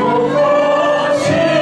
약속같이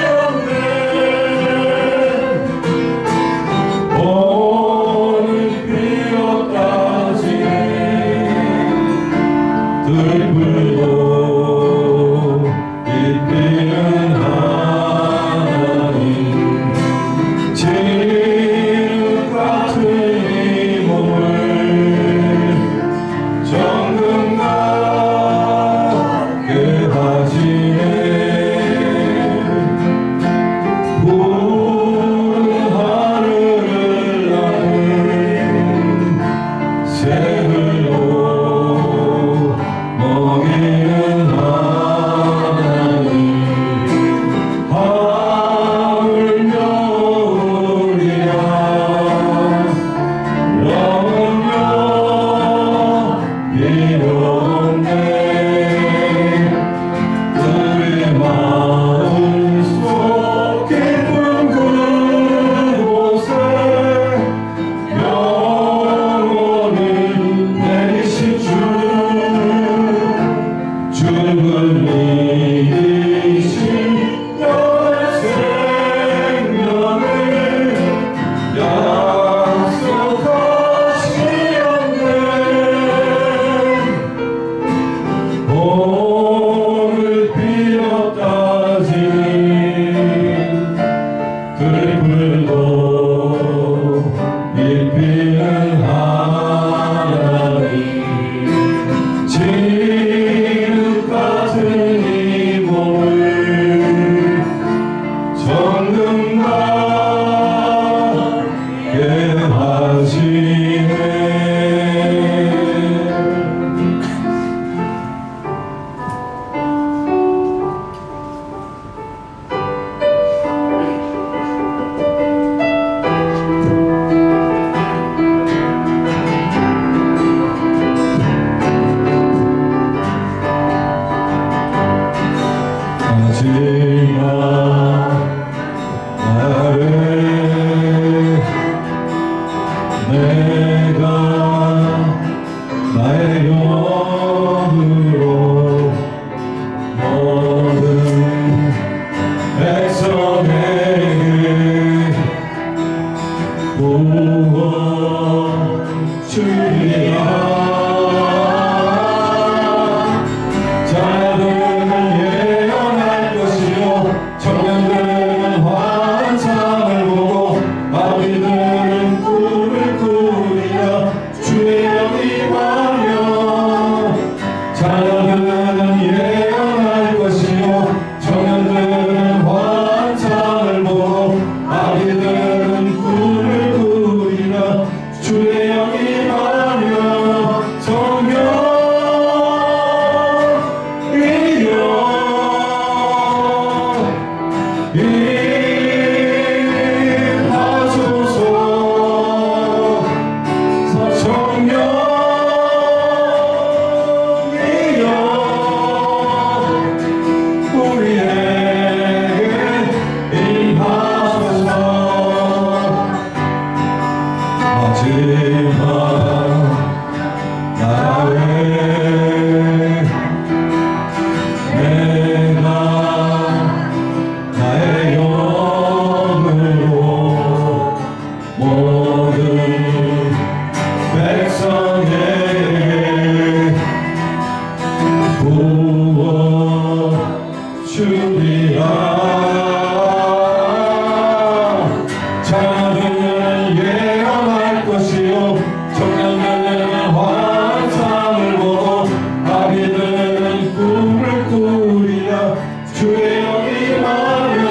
청년들은 환상을 보고 아비들은 꿈을 꾸리라. 주의 영이 임하며 자녀들은 예언할 것이요 청년들은 환상을 보고 아비들은 꿈을 꾸리라. 주의 영이 임하며 성령 자녀들은 예언할 것이요 청년들은 환상을 보고 아비들은 꿈을 꾸리라. 주의 영이 임하며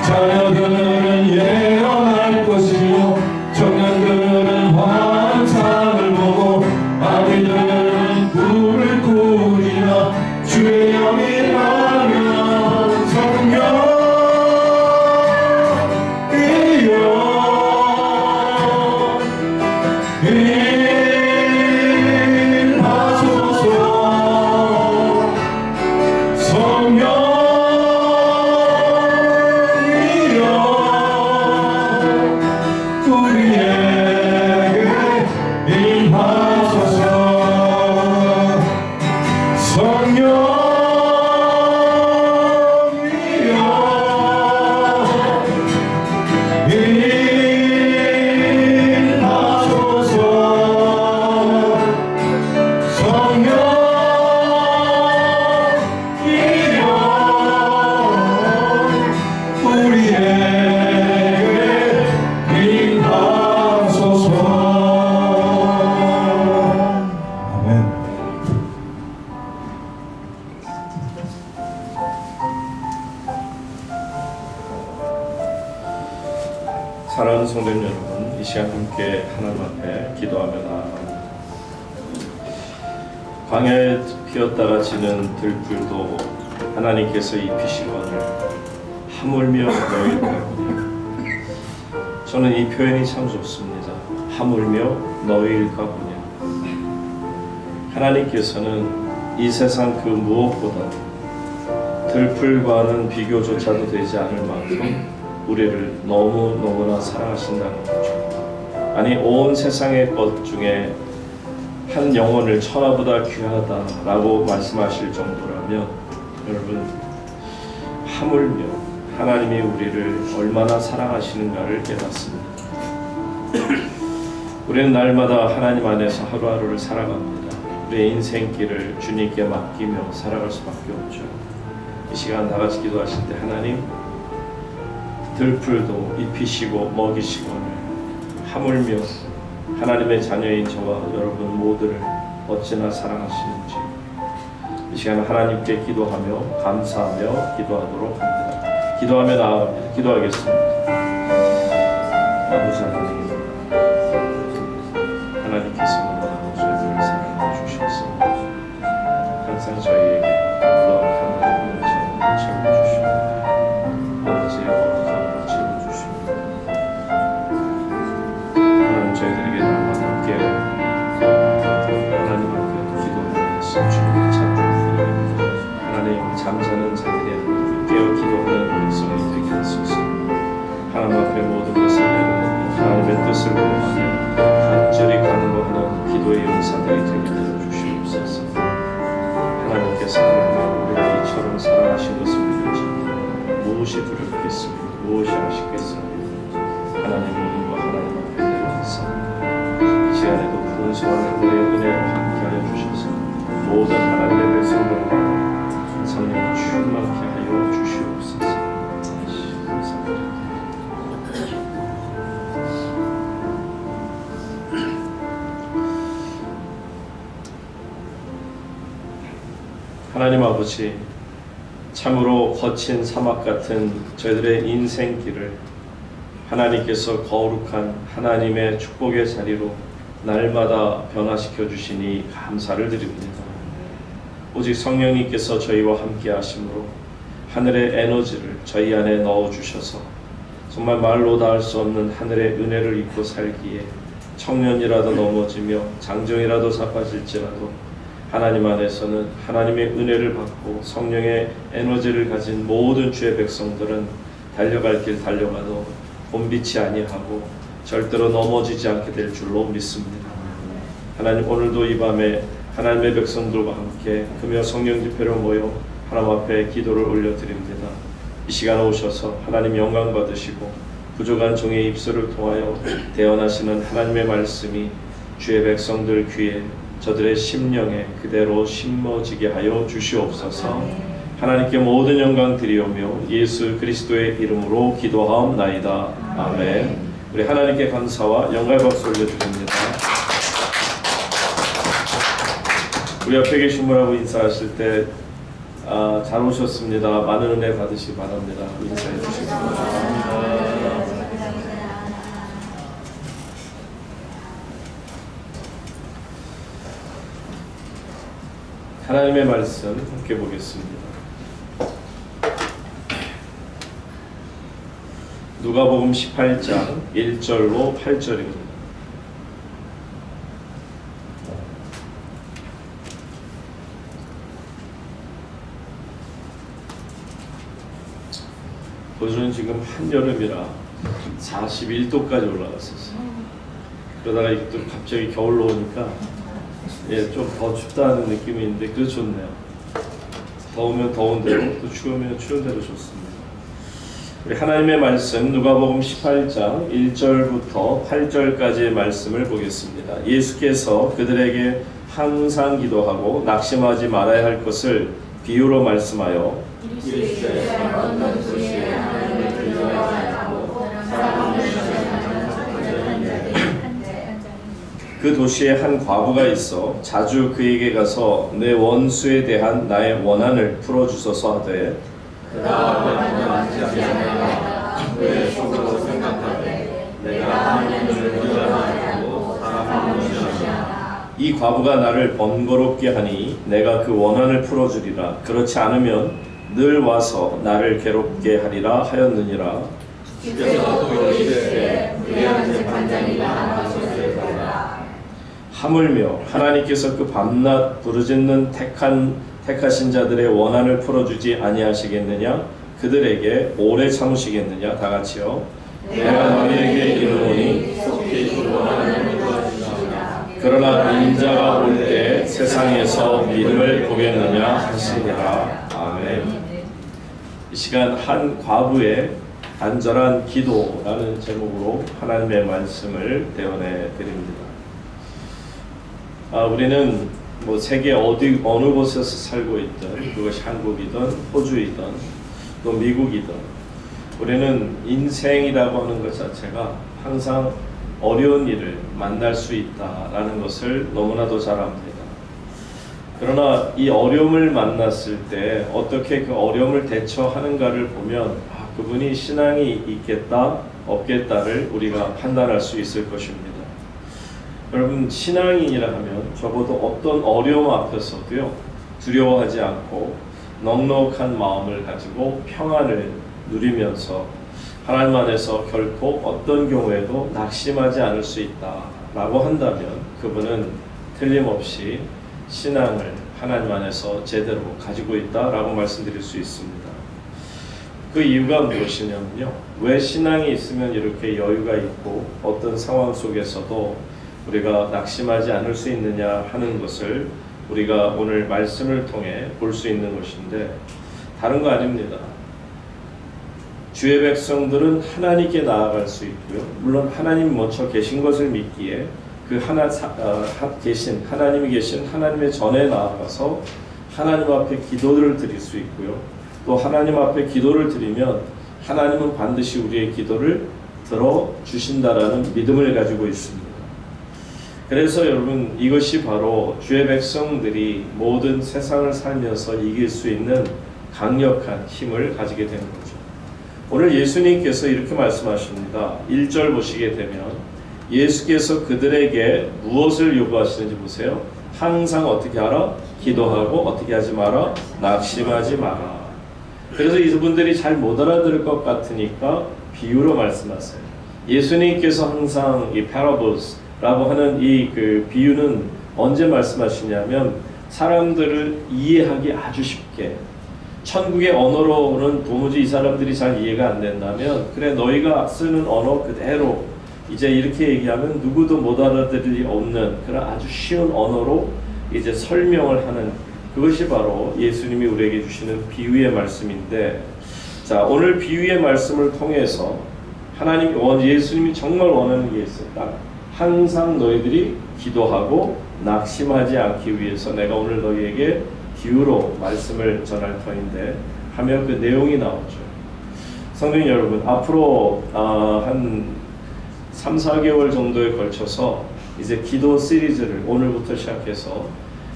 자녀들은 예언할 것이요 청년들은 환상을 보고 아비들은 꿈을 꾸리라. 주의 영이 임하며 성령 사랑하는 성도님 여러분, 이 시간 함께 하나님 앞에 기도하며 나아갑니다. 광야에 피었다가 지는 들풀도 하나님께서 입히시거늘 하물며 너희일까보냐. 저는 이 표현이 참 좋습니다. 하물며 너희일까 보냐. 하나님께서는 이 세상 그 무엇보다 들풀과는 비교조차도 되지 않을 만큼 우리를 너무너무나 사랑하신다는 거죠. 아니, 온 세상의 것 중에 한 영혼을 천하보다 귀하다라고 말씀하실 정도라면 여러분, 하물며 하나님이 우리를 얼마나 사랑하시는가를 깨닫습니다. 우리는 날마다 하나님 안에서 하루하루를 살아갑니다. 우리의 인생길을 주님께 맡기며 살아갈 수밖에 없죠. 이 시간 다같이 기도하실 때 하나님, 들풀도 입히시고 먹이시거늘 하물며 하나님의 자녀인 저와 여러분 모두를 어찌나 사랑하시는지 이 시간 하나님께 기도하며 감사하며 기도하도록 합니다. 기도하며 나아갑니다. 기도하겠습니다. 아버지 하나님, 하나님께서 너무나 저희를 사랑해 주셔서 항상 저희에게 부족한 하나님의 정을 채워주시고 아버지의 거룩함을 채워주시고 하나님 저희들에게 날마다 깨어 하나님 앞에 기도하면서 주님을 찬송드리며 하나님 잠자는 자들의 깨어 기도하는 백성이 되게 하소서. 하나님 앞에 모든 것을 내려놓고 하나님의 뜻을 구하며 간절히 간구하는 기도의 용사들이 되게 하여 주시옵소서. 하나님께서 우리를 이처럼 사랑하신 것을 믿지 무엇이 두렵겠습니까? 무엇이 아쉽겠습니까? 하나님의 은과 하나님 앞에 내려서 이 시간에도 풍성한 하늘의 은혜로 함께하여 주셔서 모든 하나님의 백성들과 성령 충만케 하여 주시옵소서. 하나님 아버지, 참으로 거친 사막 같은 저희들의 인생길을 하나님께서 거룩한 하나님의 축복의 자리로 날마다 변화시켜 주시니 감사를 드립니다. 오직 성령님께서 저희와 함께 하심으로 하늘의 에너지를 저희 안에 넣어 주셔서 정말 말로 다 할 수 없는 하늘의 은혜를 입고 살기에 청년이라도 넘어지며 장정이라도 자빠질지라도 하나님 안에서는 하나님의 은혜를 받고 성령의 에너지를 가진 모든 주의 백성들은 달려갈 길 달려가도 곤비치 아니하고 절대로 넘어지지 않게 될 줄로 믿습니다. 하나님, 오늘도 이 밤에 하나님의 백성들과 함께 금요 성령 집회로 모여 하나님 앞에 기도를 올려드립니다. 이 시간 오셔서 하나님 영광 받으시고 부족한 종의 입술을 통하여 대언하시는 하나님의 말씀이 주의 백성들 귀에 저들의 심령에 그대로 심어지게 하여 주시옵소서. 하나님께 모든 영광 드리오며 예수 그리스도의 이름으로 기도하옵나이다. 아멘. 우리 하나님께 감사와 영광의 박수 올려드립니다. 우리 옆에 계신 분하고 인사하실 때 잘 오셨습니다. 많은 은혜 받으시기 바랍니다. 인사해 주시기 하나님의 말씀 함께 보겠습니다. 누가복음 18장 1절로 8절입니다. 호주는 지금 한여름이라 41도까지 올라갔었어요. 그러다가 이게 또 갑자기 겨울로 오니까 좀 더 춥다는 느낌이 있는데 그래도 좋네요. 더우면 더운 대로, 또 추우면 추운 대로 좋습니다. 우리 하나님의 말씀 누가복음 18장 1절부터 8절까지의 말씀을 보겠습니다. 예수께서 그들에게 항상 기도하고 낙심하지 말아야 할 것을 비유로 말씀하여 그 도시에 한 과부가 있어 자주 그에게 가서 내 원수에 대한 나의 원한을 풀어주소서 하되 그의 속으로 생각하되 내가 이 과부가 나를 번거롭게 하니 내가 그 원한을 풀어주리라. 그렇지 않으면 늘 와서 나를 괴롭게 하리라 하였느니라. 하물며 하나님께서 그 밤낮 부르짖는 택하신 자들의 원한을 풀어주지 아니하시겠느냐? 그들에게 오래 참으시겠느냐? 다 같이요. 내가 너희에게 이르노니 속히 그 원한을 풀어주시리라. 그러나 인자가 올 때 세상에서 믿음을 보겠느냐 하시니라. 아멘. 이 시간 한 과부의 간절한 기도라는 제목으로 하나님의 말씀을 대언해 드립니다. 우리는 세계 어느 곳에서 살고 있든 그것이 한국이든 호주이든 또 미국이든 우리는 인생이라고 하는 것 자체가 항상 어려운 일을 만날 수 있다라는 것을 너무나도 잘 압니다. 그러나 이 어려움을 만났을 때 어떻게 그 어려움을 대처하는가를 보면 그분이 신앙이 있겠다 없겠다를 우리가 판단할 수 있을 것입니다. 여러분, 신앙인이라 하면 적어도 어떤 어려움 앞에서도요 두려워하지 않고 넉넉한 마음을 가지고 평안을 누리면서 하나님 안에서 결코 어떤 경우에도 낙심하지 않을 수 있다라고 한다면 그분은 틀림없이 신앙을 하나님 안에서 제대로 가지고 있다라고 말씀드릴 수 있습니다. 그 이유가 무엇이냐면요, 왜 신앙이 있으면 이렇게 여유가 있고 어떤 상황 속에서도 우리가 낙심하지 않을 수 있느냐 하는 것을 우리가 오늘 말씀을 통해 볼 수 있는 것인데 다른 거 아닙니다. 주의 백성들은 하나님께 나아갈 수 있고요. 물론 하나님 먼저 계신 것을 믿기에 그 하나님이 계신 하나님의 전에 나아가서 하나님 앞에 기도를 드릴 수 있고요. 또 하나님 앞에 기도를 드리면 하나님은 반드시 우리의 기도를 들어주신다라는 믿음을 가지고 있습니다. 그래서 여러분 이것이 바로 주의 백성들이 모든 세상을 살면서 이길 수 있는 강력한 힘을 가지게 되는 거죠. 오늘 예수님께서 이렇게 말씀하십니다. 1절 보시게 되면 예수께서 그들에게 무엇을 요구하시는지 보세요. 항상 어떻게 하라? 기도하고 어떻게 하지 마라? 낙심하지 마라. 그래서 이분들이 잘 못 알아들을 것 같으니까 비유로 말씀하세요. 예수님께서 항상 이 parables라고 하는 이 비유는 언제 말씀하시냐면 사람들을 이해하기 아주 쉽게, 천국의 언어로는 도무지 이 사람들이 잘 이해가 안 된다면 그래 너희가 쓰는 언어 그대로 이제 이렇게 얘기하면 누구도 못 알아들을 리 없는 그런 아주 쉬운 언어로 이제 설명을 하는, 그것이 바로 예수님이 우리에게 주시는 비유의 말씀인데, 자 오늘 비유의 말씀을 통해서 예수님이 정말 원하는 게 있어요. 항상 너희들이 기도하고 낙심하지 않기 위해서 내가 오늘 너희에게 비유로 말씀을 전할 터인데 하며 그 내용이 나오죠. 성도 여러분, 앞으로 한 3, 4개월 정도에 걸쳐서 이제 기도 시리즈를 오늘부터 시작해서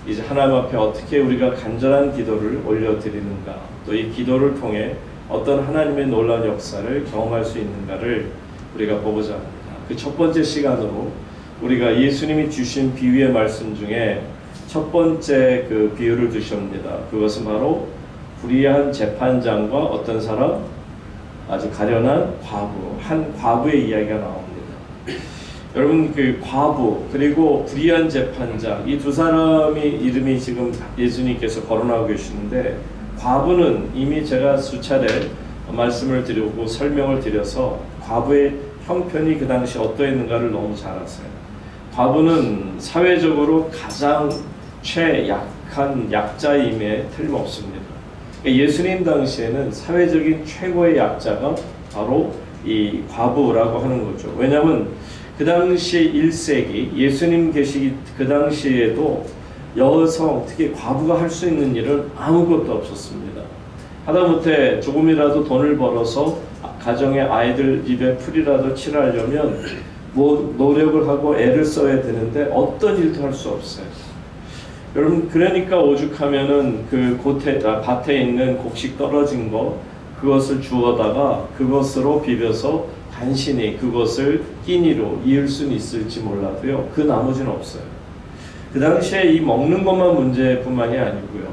이제 하나님 앞에 어떻게 우리가 간절한 기도를 올려드리는가, 또 이 기도를 통해 어떤 하나님의 놀라운 역사를 경험할 수 있는가를 우리가 보고자 합니다. 그 첫 번째 시간으로 우리가 예수님이 주신 비유의 말씀 중에 첫 번째 그 비유를 주십니다. 그것은 바로 불의한 재판장과 어떤 사람? 아주 가련한 과부, 한 과부의 이야기가 나옵니다. 여러분 그 과부 그리고 불의한 재판장, 이 두 사람이 이름이 지금 예수님께서 거론하고 계시는데, 과부는 이미 제가 수차례 말씀을 드리고 설명을 드려서 과부의 형편이 그 당시 어떠했는가를 너무 잘 아세요. 과부는 사회적으로 가장 최약한 약자임에 틀림없습니다. 예수님 당시에는 사회적인 최고의 약자가 바로 이 과부라고 하는 거죠. 왜냐하면 그 당시 1세기 예수님 계시기 그 당시에도 여성, 특히 과부가 할 수 있는 일은 아무것도 없었습니다. 하다못해 조금이라도 돈을 벌어서 가정의 아이들 입에 풀이라도 칠하려면 뭐 노력을 하고 애를 써야 되는데 어떤 일도 할 수 없어요. 여러분 그러니까 오죽하면은 그 밭에 있는 곡식 떨어진 거 그것을 주워다가 그것으로 비벼서 간신히 그것을 끼니로 이을 수는 있을지 몰라도요, 그 나머지는 없어요. 그 당시에 이 먹는 것만 문제뿐만이 아니고요,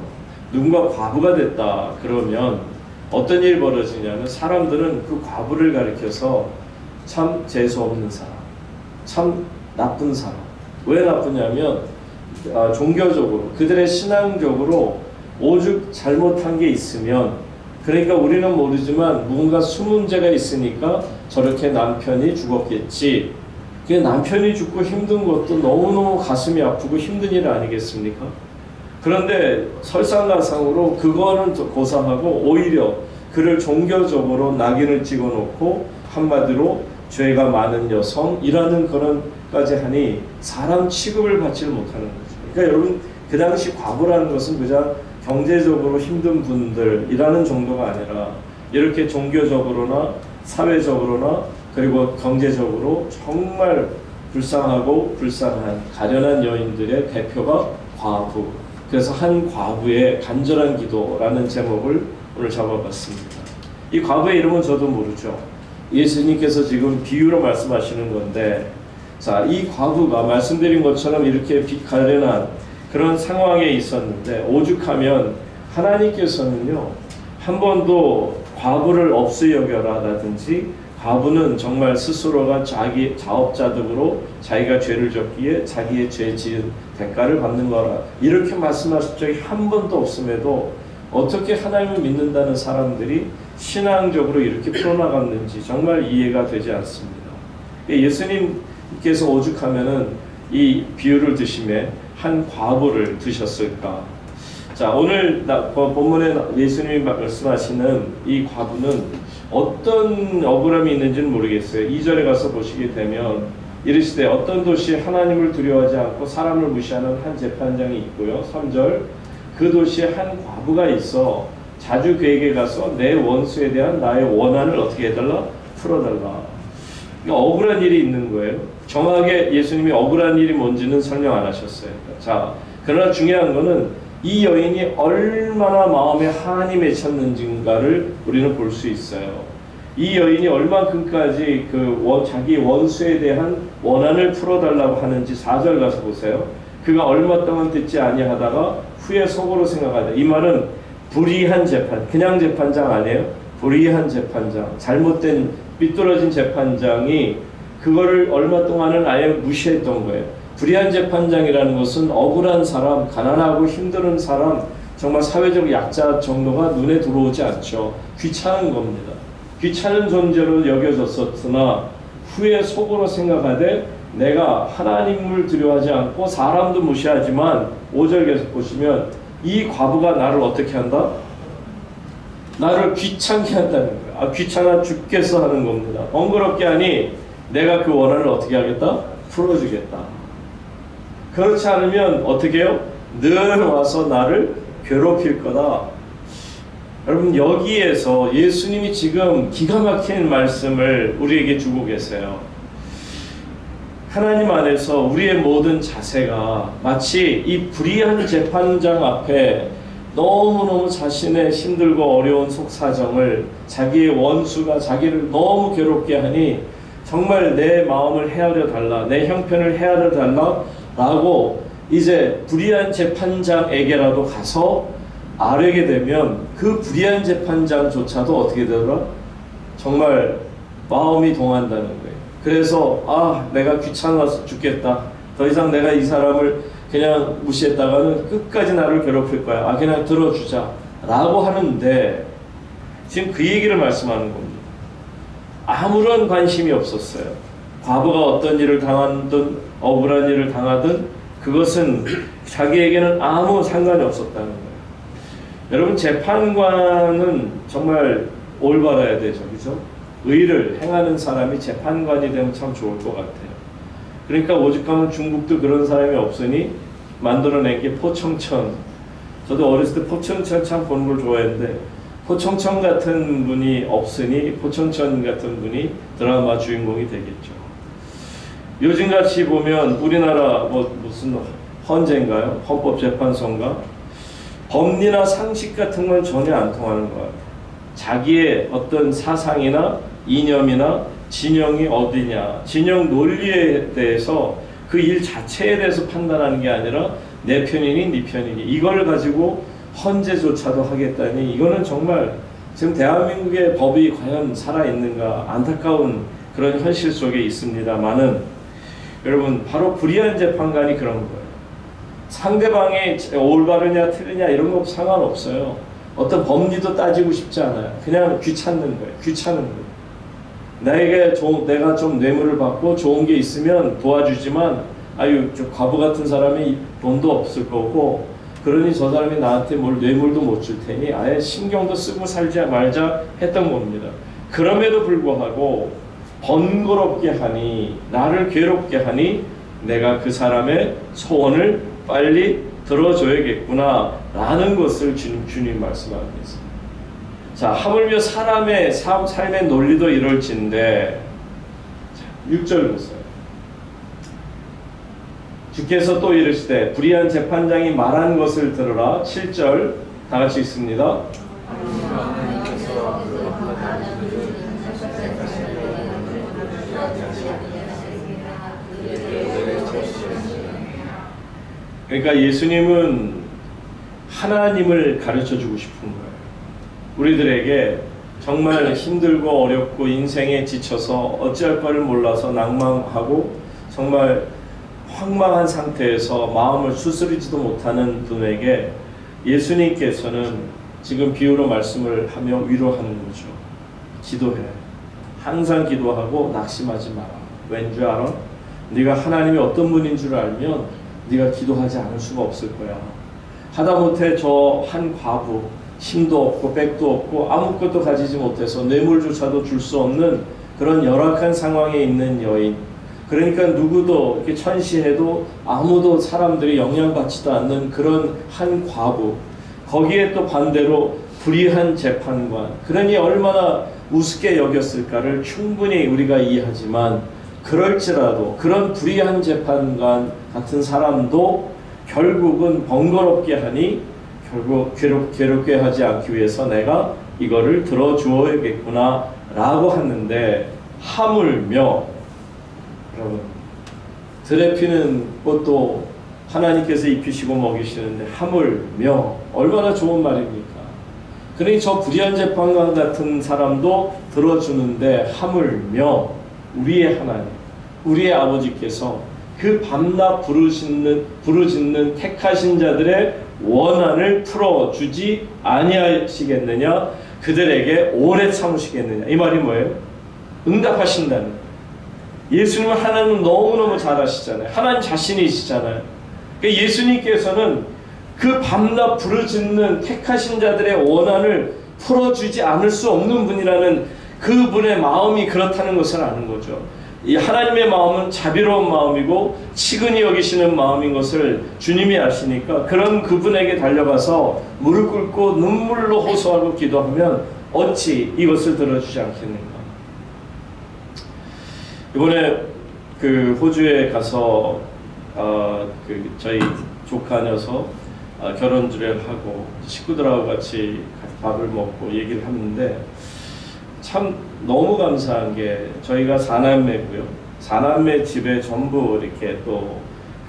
누군가 과부가 됐다 그러면 어떤 일이 벌어지냐면 사람들은 그 과부를 가리켜서 참 재수없는 사람, 참 나쁜 사람. 왜 나쁘냐면 종교적으로, 그들의 신앙적으로 오죽 잘못한 게 있으면, 그러니까 우리는 모르지만 무언가 수문제가 있으니까 저렇게 남편이 죽었겠지. 그 남편이 죽고 힘든 것도 너무너무 가슴이 아프고 힘든 일 아니겠습니까? 그런데 설상가상으로 그거는 고상하고 오히려 그를 종교적으로 낙인을 찍어놓고 한마디로 죄가 많은 여성이라는 그런까지 하니 사람 취급을 받지 못하는 거죠. 그러니까 여러분 그 당시 과부라는 것은 그냥 경제적으로 힘든 분들이라는 정도가 아니라 이렇게 종교적으로나 사회적으로나 그리고 경제적으로 정말 불쌍하고 불쌍한 가련한 여인들의 대표가 과부. 그래서 한 과부의 간절한 기도라는 제목을 오늘 잡아봤습니다. 이 과부의 이름은 저도 모르죠. 예수님께서 지금 비유로 말씀하시는 건데, 자, 이 과부가 말씀드린 것처럼 이렇게 가련한 그런 상황에 있었는데, 오죽하면 하나님께서는요 한 번도 과부를 없이 여겨라라든지 과부는 정말 스스로가 자기 자업자득으로 자기가 죄를 졌기에 자기의 죄 지은 대가를 받는 거라 이렇게 말씀하신 적이 한 번도 없음에도 어떻게 하나님을 믿는다는 사람들이 신앙적으로 이렇게 풀어나갔는지 정말 이해가 되지 않습니다. 예수님께서 오죽하면은 이 비유를 드심에 한 과부를 드셨을까? 자, 오늘 본문에 예수님이 말씀하시는 이 과부는 어떤 억울함이 있는지는 모르겠어요. 2절에 가서 보시게 되면 이르시되 어떤 도시에 하나님을 두려워하지 않고 사람을 무시하는 한 재판장이 있고요. 3절 그 도시에 한 과부가 있어 자주 그에게 가서 내 원수에 대한 나의 원한을 어떻게 해달라? 풀어달라. 억울한 일이 있는 거예요. 정확하게 예수님이 억울한 일이 뭔지는 설명 안 하셨어요. 자, 그러나 중요한 거는 이 여인이 얼마나 마음에 한이 맺혔는지인가를 우리는 볼 수 있어요. 이 여인이 얼만큼까지 자기 원수에 대한 원한을 풀어달라고 하는지 4절 가서 보세요. 그가 얼마 동안 듣지 아니하다가 후에 속으로 생각하다. 이 말은 불의한 재판, 그냥 재판장 아니에요. 불의한 재판장, 잘못된 삐뚤어진 재판장이 그거를 얼마 동안은 아예 무시했던 거예요. 불의한 재판장이라는 것은 억울한 사람, 가난하고 힘든 사람, 정말 사회적 약자 정도가 눈에 들어오지 않죠. 귀찮은 겁니다. 귀찮은 존재로 여겨졌었으나 후에 속으로 생각하되 내가 하나님을 두려워하지 않고 사람도 무시하지만 5절 계속 보시면 이 과부가 나를 어떻게 한다? 나를 귀찮게 한다는 거야. 귀찮아 죽겠어 하는 겁니다. 번거롭게 하니 내가 그 원한을 어떻게 하겠다? 풀어주겠다. 그렇지 않으면 어떻게 해요? 늘 와서 나를 괴롭힐 거다. 여러분, 여기에서 예수님이 지금 기가 막힌 말씀을 우리에게 주고 계세요. 하나님 안에서 우리의 모든 자세가 마치 이 불의한 재판장 앞에 너무너무 자신의 힘들고 어려운 속사정을 자기의 원수가 자기를 너무 괴롭게 하니 정말 내 마음을 헤아려 달라, 내 형편을 헤아려 달라 라고 이제 불의한 재판장에게라도 가서 아뢰게 되면 그 불의한 재판장조차도 어떻게 되더라? 정말 마음이 동한다는 거예요. 그래서 내가 귀찮아서 죽겠다. 더 이상 내가 이 사람을 그냥 무시했다가는 끝까지 나를 괴롭힐 거야. 그냥 들어주자 라고 하는데 지금 그 얘기를 말씀하는 겁니다. 아무런 관심이 없었어요. 과부가 어떤 일을 당하든 억울한 일을 당하든 그것은 자기에게는 아무 상관이 없었다는 거예요. 여러분, 재판관은 정말 올바라야 되죠. 그죠? 의를 행하는 사람이 재판관이 되면 참 좋을 것 같아요. 그러니까 오죽하면 중국도 그런 사람이 없으니 만들어낸 게 포청천. 저도 어렸을 때 포청천 참 보는 걸 좋아했는데 포청천 같은 분이 없으니 포청천 같은 분이 드라마 주인공이 되겠죠. 요즘같이 보면 우리나라 무슨 헌재인가요? 헌법재판소인가? 법리나 상식 같은 건 전혀 안 통하는 것 같아요. 자기의 어떤 사상이나 이념이나 진영이 어디냐, 진영 논리에 대해서 그 일 자체에 대해서 판단하는 게 아니라 내 편이니 네 편이니 이걸 가지고 헌재조차도 하겠다니 이거는 정말 지금 대한민국의 법이 과연 살아있는가 안타까운 그런 현실 속에 있습니다만은 여러분, 바로 불의한 재판관이 그런 거예요. 상대방이 올바르냐 틀리냐 이런 거 상관없어요. 어떤 법리도 따지고 싶지 않아요. 그냥 귀찮는 거예요. 귀찮은 거예요. 내가 좀 뇌물을 받고 좋은 게 있으면 도와주지만 저 과부 같은 사람이 돈도 없을 거고 그러니 저 사람이 나한테 뇌물도 못 줄 테니 아예 신경도 쓰고 살자 말자 했던 겁니다. 그럼에도 불구하고 번거롭게 하니 나를 괴롭게 하니 내가 그 사람의 소원을 빨리 들어줘야겠구나 라는 것을 주님 말씀하고 있습니다. 자, 하물며 사람의 삶의 논리도 이럴진데 6절 보세요. 주께서 또 이르시되 불의한 재판장이 말한 것을 들으라. 7절 다 같이 읽습니다. 그러니까 예수님은 하나님을 가르쳐주고 싶은 거예요. 우리들에게 정말 힘들고 어렵고 인생에 지쳐서 어찌할 바를 몰라서 낭망하고 정말 황망한 상태에서 마음을 추스리지도 못하는 분에게 예수님께서는 지금 비유로 말씀을 하며 위로하는 거죠. 기도해. 항상 기도하고 낙심하지 마라. 왠 줄 알아? 네가 하나님이 어떤 분인 줄 알면 네가 기도하지 않을 수가 없을 거야. 하다못해 저 한 과부, 힘도 없고 백도 없고 아무것도 가지지 못해서 뇌물조차도 줄 수 없는 그런 열악한 상황에 있는 여인, 그러니까 누구도 이렇게 천시해도 아무도 사람들이 영향받지도 않는 그런 한 과부, 거기에 또 반대로 불의한 재판관, 그러니 얼마나 우습게 여겼을까를 충분히 우리가 이해하지만, 그럴지라도 그런 불의한 재판관 같은 사람도 결국은 번거롭게 하니 결국 괴롭게 하지 않기 위해서 내가 이거를 들어주어야겠구나 라고 하는데, 하물며 여러분, 들에 피는 꽃도 하나님께서 입히시고 먹이시는데 하물며 얼마나 좋은 말입니까? 그러니 저 불의한 재판관 같은 사람도 들어주는데 하물며 우리의 하나님, 우리의 아버지께서 그 밤낮 부르짖는 택하신 자들의 원한을 풀어주지 아니하시겠느냐? 그들에게 오래 참으시겠느냐? 이 말이 뭐예요? 응답하신다는 거예요. 예수님은 하나님 너무너무 잘 아시잖아요. 하나님 자신이시잖아요. 그러니까 예수님께서는 그 밤낮 부르짖는 택하신 자들의 원한을 풀어주지 않을 수 없는 분이라는 그분의 마음이 그렇다는 것을 아는 거죠. 이 하나님의 마음은 자비로운 마음이고 치근히 여기시는 마음인 것을 주님이 아시니까 그런 그분에게 달려가서 무릎 꿇고 눈물로 호소하고 기도하면 어찌 이것을 들어주지 않겠는가. 이번에 그 호주에 가서 저희 조카 녀석 결혼 주례하고 식구들하고 같이 밥을 먹고 얘기를 했는데, 참 너무 감사한 게 저희가 4남매고요. 4남매 집에 전부 이렇게 또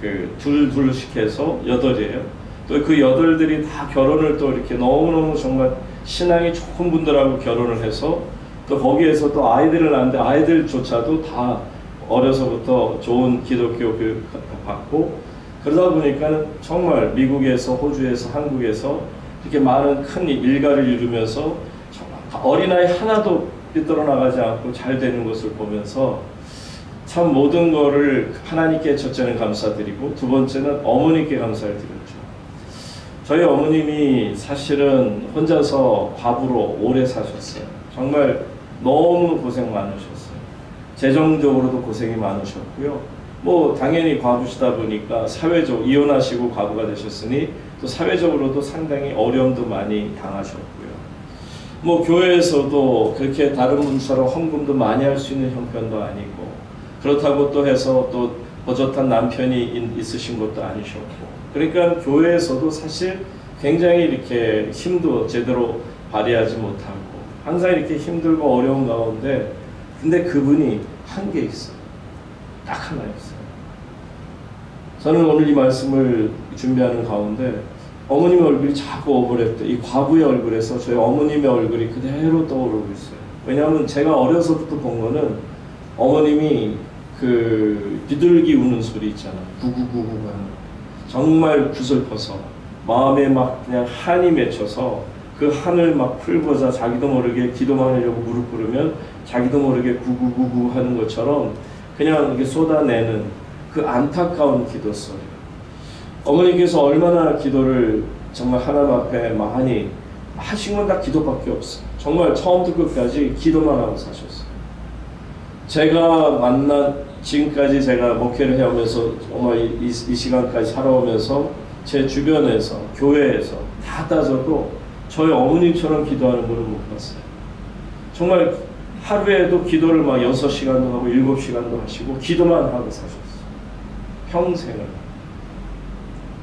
그 둘씩 해서 8이에요. 또 그 8들이 다 결혼을 또 이렇게 너무너무 정말 신앙이 좋은 분들하고 결혼을 해서 또 거기에서 또 아이들을 낳는데 아이들조차도 다 어려서부터 좋은 기독교 교육 받고, 그러다 보니까 정말 미국에서, 호주에서, 한국에서 이렇게 많은 큰 일가를 이루면서 어린아이 하나도 삐뚤어 나가지 않고 잘 되는 것을 보면서 참 모든 거를 하나님께 첫째는 감사드리고 두 번째는 어머니께 감사를 드렸죠. 저희 어머님이 사실은 혼자서 과부로 오래 사셨어요. 정말 너무 고생 많으셨어요. 재정적으로도 고생이 많으셨고요. 뭐 당연히 과부시다 보니까 사회적 이혼하시고 과부가 되셨으니 또 사회적으로도 상당히 어려움도 많이 당하셨고요. 뭐 교회에서도 그렇게 다른 분처럼 헌금도 많이 할 수 있는 형편도 아니고, 그렇다고 또 해서 또 버젓한 남편이 있으신 것도 아니셨고, 그러니까 교회에서도 사실 굉장히 이렇게 힘도 제대로 발휘하지 못하고 항상 이렇게 힘들고 어려운 가운데, 근데 그분이 한 게 있어요. 딱 하나 있어요. 저는 오늘 이 말씀을 준비하는 가운데 어머님의 얼굴이 자꾸 오버랩돼. 이 과부의 얼굴에서 저희 어머님의 얼굴이 그대로 떠오르고 있어요. 왜냐하면 제가 어려서부터 본 거는 어머님이 그 비둘기 우는 소리 있잖아요. 구구구구 하는, 정말 구슬퍼서 마음에 막 그냥 한이 맺혀서 그 한을 막 풀고자 자기도 모르게 기도만 하려고 무릎 꿇으면 자기도 모르게 구구구구 하는 것처럼 그냥 이렇게 쏟아내는 그 안타까운 기도 소리. 어머니께서 얼마나 기도를 정말 하나님 앞에 많이 하신 건 다 기도밖에 없어요. 정말 처음부터 끝까지 기도만 하고 사셨어요. 제가 지금까지 제가 목회를 해오면서 정말 이 시간까지 살아오면서 제 주변에서 교회에서 다 따져도 저희 어머님처럼 기도하는 분을 못 봤어요. 정말 하루에도 기도를 막 6시간도 하고 7시간도 하시고 기도만 하고 사셨어요. 평생을.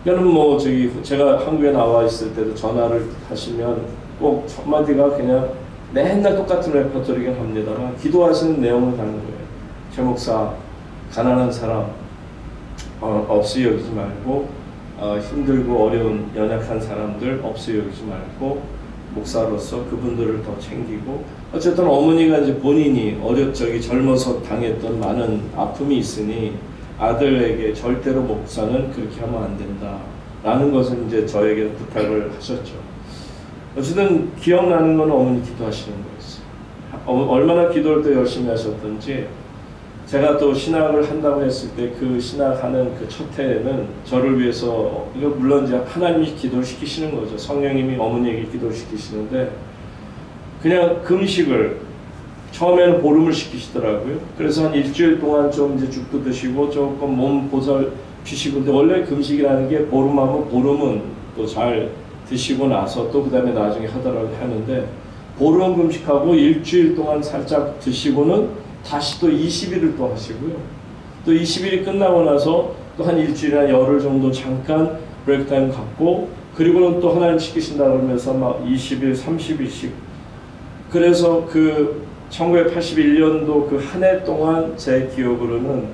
그러니까 뭐 제가 한국에 나와 있을 때도 전화를 하시면 꼭 첫마디가 그냥 맨날 똑같은 레퍼토리긴 합니다만 기도하시는 내용을 하는 거예요. 최 목사, 가난한 사람 없이 여기지 말고, 힘들고 어려운 연약한 사람들 없이 여기지 말고, 목사로서 그분들을 더 챙기고, 어쨌든 어머니가 이제 본인이 젊어서 당했던 많은 아픔이 있으니 아들에게 절대로 목사는 그렇게 하면 안 된다 라는 것을 이제 저에게 부탁을 하셨죠. 어쨌든 기억나는 건 어머니 기도하시는 거였어요. 얼마나 기도를 또 열심히 하셨던지, 제가 또 신학을 한다고 했을 때 그 신학하는 그 첫 해에는 저를 위해서, 이거 물론 이제 하나님이 기도를 시키시는 거죠. 성령님이 어머니에게 기도를 시키시는데, 그냥 금식을 처음에는 보름을 시키시더라고요. 그래서 한 일주일 동안 좀 이제 죽도 드시고 조금 몸 보살피시고, 근데 원래 금식이라는 게 보름하면 보름은 또 잘 드시고 나서 또 그 다음에 나중에 하더라고 하는데, 보름 금식하고 일주일 동안 살짝 드시고는 다시 또 20일을 또 하시고요. 또 20일이 끝나고 나서 또 한 일주일이나 열흘 정도 잠깐 브레이크 타임 갖고 그리고는 또 하나님 시키신다 그러면서 막 20일, 30일씩. 그래서 그 1981년도 그 한 해 동안 제 기억으로는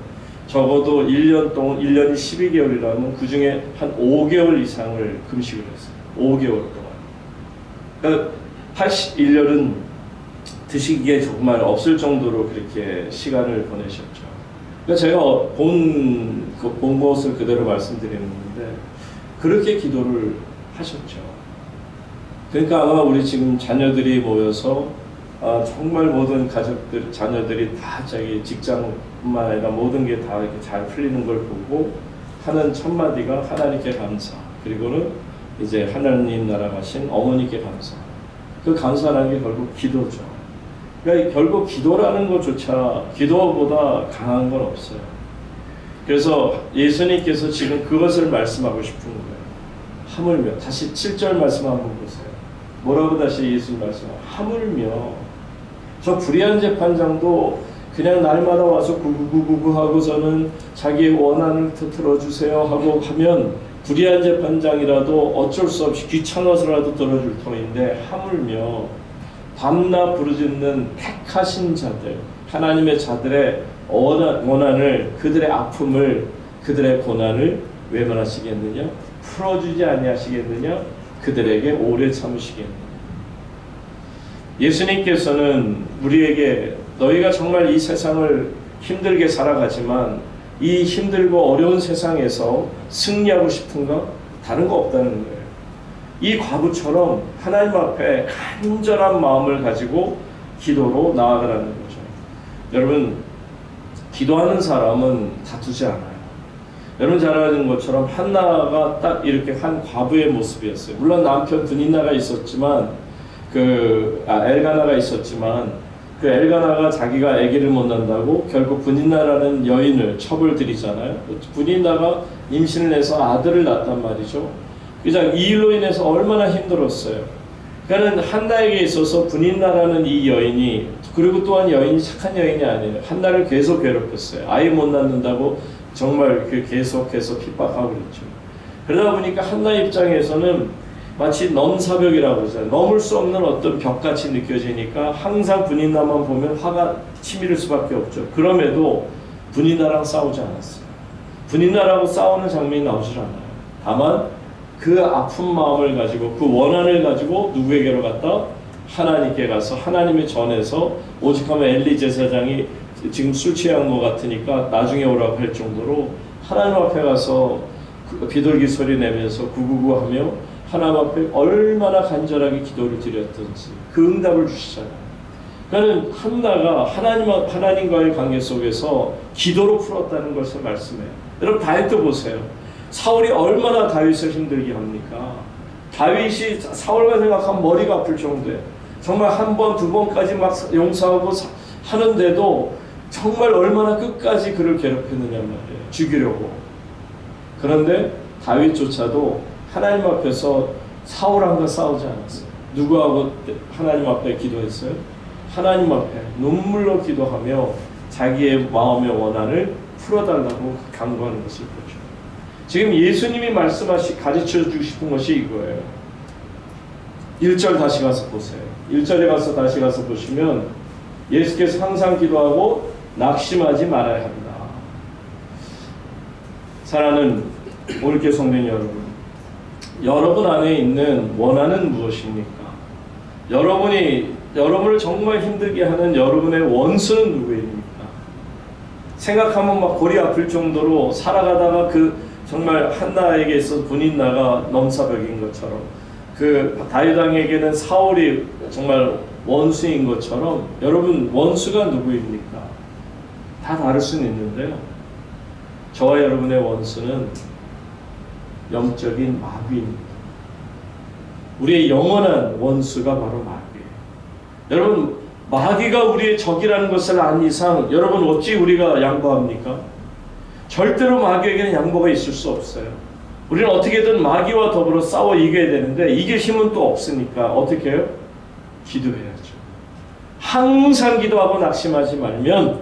적어도 1년 동안, 1년이 12개월이라면 그 중에 한 5개월 이상을 금식을 했어요. 5개월 동안. 그러니까 81년은 드시기에 정말 없을 정도로 그렇게 시간을 보내셨죠. 그러니까 제가 본 것을 그대로 말씀드리는 건데, 그렇게 기도를 하셨죠. 그러니까 아마 우리 지금 자녀들이 모여서 정말 모든 가족들, 자녀들이 다 자기 직장뿐만 아니라 모든 게 다 이렇게 잘 풀리는 걸 보고 하는 첫 마디가 하나님께 감사. 그리고는 이제 하나님 나라 가신 어머니께 감사. 그 감사라는 게 결국 기도죠. 그러니까 결국 기도라는 것조차 기도보다 강한 건 없어요. 그래서 예수님께서 지금 그것을 말씀하고 싶은 거예요. 하물며, 다시 7절 말씀 한번 보세요. 뭐라고 다시 예수님 말씀하세요? 하물며. 저 불의한 재판장도 그냥 날마다 와서 구구구구 하고서는 자기의 원한을 들어주세요 하고 하면 불의한 재판장이라도 어쩔 수 없이 귀찮아서라도 들어줄 터인데, 하물며 밤낮 부르짖는 택하신 자들, 하나님의 자들의 원한을, 그들의 아픔을, 그들의 고난을 외면하시겠느냐? 풀어주지 아니하시겠느냐? 그들에게 오래 참으시겠느냐? 예수님께서는 우리에게 너희가 정말 이 세상을 힘들게 살아가지만 이 힘들고 어려운 세상에서 승리하고 싶은가? 다른 거 없다는 거예요. 이 과부처럼 하나님 앞에 간절한 마음을 가지고 기도로 나아가라는 거죠. 여러분, 기도하는 사람은 다투지 않아요. 여러분 잘 아는 것처럼 한나가 딱 이렇게 한 과부의 모습이었어요. 물론 남편 브니나가 있었지만 엘가나가 있었지만 그 엘가나가 자기가 아기를 못 낳는다고 결국 브니나라는 여인을 처벌 들이잖아요. 브니나가 임신을 해서 아들을 낳았단 말이죠. 그냥 이 일로 인해서 얼마나 힘들었어요. 그러니까 한나에게 있어서 브니나라는 이 여인이, 그리고 또한 여인이 착한 여인이 아니에요. 한나를 계속 괴롭혔어요. 아이 못 낳는다고 정말 계속해서 핍박하고 그랬죠. 그러다 보니까 한나 입장에서는 마치 넘사벽이라고 하잖아요. 넘을 수 없는 어떤 벽같이 느껴지니까 항상 브니나만 보면 화가 치밀을 수밖에 없죠. 그럼에도 브니나랑 싸우지 않았어요. 브니나라고 싸우는 장면이 나오질 않아요. 다만 그 아픈 마음을 가지고, 그 원한을 가지고 누구에게로 갔다? 하나님께 가서 하나님의 전에서, 오직하면 엘리 제사장이 지금 술 취한 것 같으니까 나중에 오라고 할 정도로 하나님 앞에 가서 비둘기 소리 내면서 구구구 하며 하나님 앞에 얼마나 간절하게 기도를 드렸던지 그 응답을 주시잖아요. 그러니까 한나가 하나님과의 관계 속에서 기도로 풀었다는 것을 말씀해요. 여러분 다윗도 보세요. 사울이 얼마나 다윗을 힘들게 합니까? 다윗이 사울만 생각하면 머리가 아플 정도예요. 정말 한 번, 두 번까지 막 용서하고 하는데도 정말 얼마나 끝까지 그를 괴롭혔느냐 말이에요. 죽이려고. 그런데 다윗조차도 하나님 앞에서 사울왕과 싸우지 않았어요. 누구하고 하나님 앞에 기도했어요? 하나님 앞에 눈물로 기도하며 자기의 마음의 원한을 풀어달라고 간구하는 것을 보죠. 지금 예수님이 가르쳐주고 싶은 것이 이거예요. 1절 다시 가서 보세요. 1절에 다시 가서 보시면 예수께서 항상 기도하고 낙심하지 말아야 한다. 사랑하는 올게 성도님 여러분 안에 있는 원한은 무엇입니까? 여러분을 정말 힘들게 하는 여러분의 원수는 누구입니까? 생각하면 막 골이 아플 정도로 살아가다가 정말 한나에게 있어서 브니나가 넘사벽인 것처럼, 다윗 왕에게는 사울이 정말 원수인 것처럼, 여러분 원수가 누구입니까? 다 다를 수는 있는데요. 저와 여러분의 원수는 영적인 마귀입니다. 우리의 영원한 원수가 바로 마귀예요. 여러분 마귀가 우리의 적이라는 것을 안 이상 여러분 어찌 우리가 양보합니까? 절대로 마귀에게는 양보가 있을 수 없어요. 우리는 어떻게든 마귀와 더불어 싸워 이겨야 되는데 이길 힘은 또 없으니까 어떻게 해요? 기도해야죠. 항상 기도하고 낙심하지 말면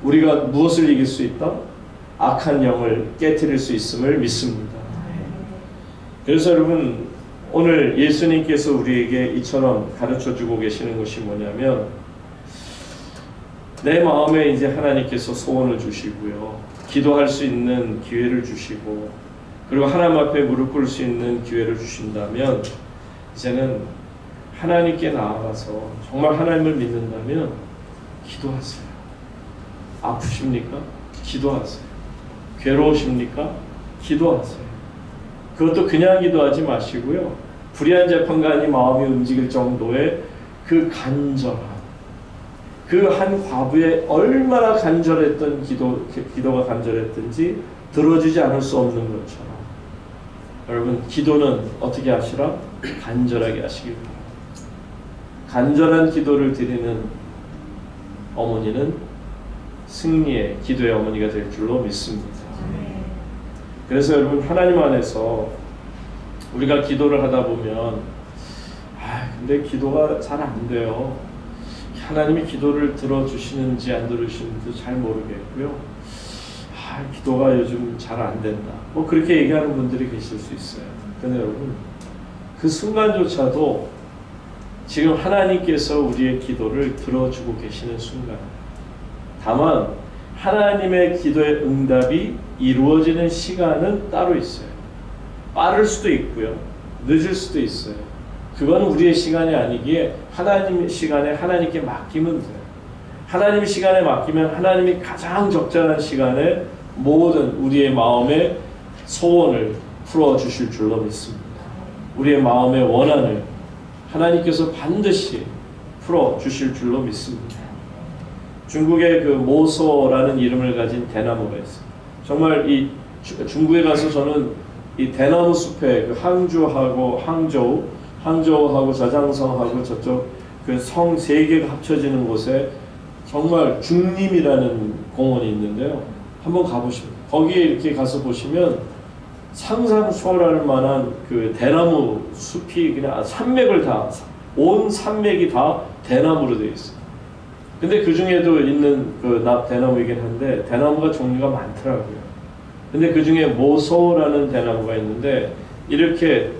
우리가 무엇을 이길 수 있다? 악한 영을 깨뜨릴 수 있음을 믿습니다. 그래서 여러분, 오늘 예수님께서 우리에게 이처럼 가르쳐주고 계시는 것이 뭐냐면, 내 마음에 이제 하나님께서 소원을 주시고요, 기도할 수 있는 기회를 주시고, 그리고 하나님 앞에 무릎 꿇을 수 있는 기회를 주신다면, 이제는 하나님께 나아가서 정말 하나님을 믿는다면 기도하세요. 아프십니까? 기도하세요. 괴로우십니까? 기도하세요. 그것도 그냥 기도하지 마시고요, 불의한 재판관이 마음이 움직일 정도의 그 간절함, 그 한 과부의 얼마나 간절했던 기도가 간절했든지 들어주지 않을 수 없는 것처럼, 여러분, 기도는 어떻게 하시라? 간절하게 하시길 바랍니다. 간절한 기도를 드리는 어머니는 승리의 기도의 어머니가 될 줄로 믿습니다. 그래서 여러분, 하나님 안에서 우리가 기도를 하다 보면, 근데 기도가 잘 안 돼요. 하나님이 기도를 들어주시는지 안 들어주시는지 잘 모르겠고요. 기도가 요즘 잘 안 된다. 뭐 그렇게 얘기하는 분들이 계실 수 있어요. 근데 여러분, 그 순간조차도 지금 하나님께서 우리의 기도를 들어주고 계시는 순간, 다만 하나님의 기도의 응답이 이루어지는 시간은 따로 있어요. 빠를 수도 있고요, 늦을 수도 있어요. 그건 우리의 시간이 아니기에 하나님 시간에 하나님께 맡기면 돼요. 하나님 시간에 맡기면 하나님이 가장 적절한 시간에 모든 우리의 마음의 소원을 풀어주실 줄로 믿습니다. 우리의 마음의 원한을 하나님께서 반드시 풀어주실 줄로 믿습니다. 중국의 그 모소라는 이름을 가진 대나무가 있어요. 정말 이 중국에 가서 저는 이 대나무 숲에 그 항저우하고 저장성하고 저쪽 그 성 세 개가 합쳐지는 곳에 정말 중림이라는 공원이 있는데요. 한번 가보시면, 거기에 이렇게 가서 보시면 상상 초월할 만한 그 대나무 숲이 그냥 산맥을 온 산맥이 다 대나무로 되어 있어요. 근데 그 중에도 있는 그 대나무이긴 한데 대나무가 종류가 많더라고요. 근데 그 중에 모소라는 대나무가 있는데 이렇게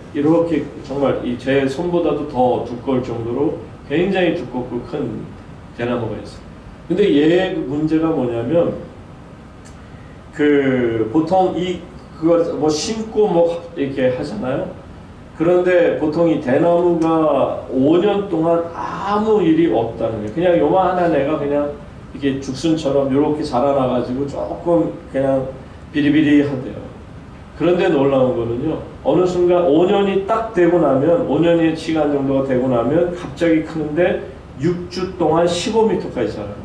정말 제 손보다도 더 두꺼울 정도로 굉장히 두껍고 큰 대나무가 있어요. 근데 얘의 문제가 뭐냐면, 보통 그걸 뭐 심고 뭐 이렇게 하잖아요. 그런데 보통 이 대나무가 5년 동안 아무 일이 없다는 거예요. 그냥 요만한 애가 그냥 이렇게 죽순처럼 이렇게 자라나가지고 조금 그냥 비리비리하대요. 그런데 놀라운 거는요, 어느 순간 5년이 딱 되고 나면, 5년의 시간 정도가 되고 나면 갑자기 크는데 6주 동안 15m까지 자라요.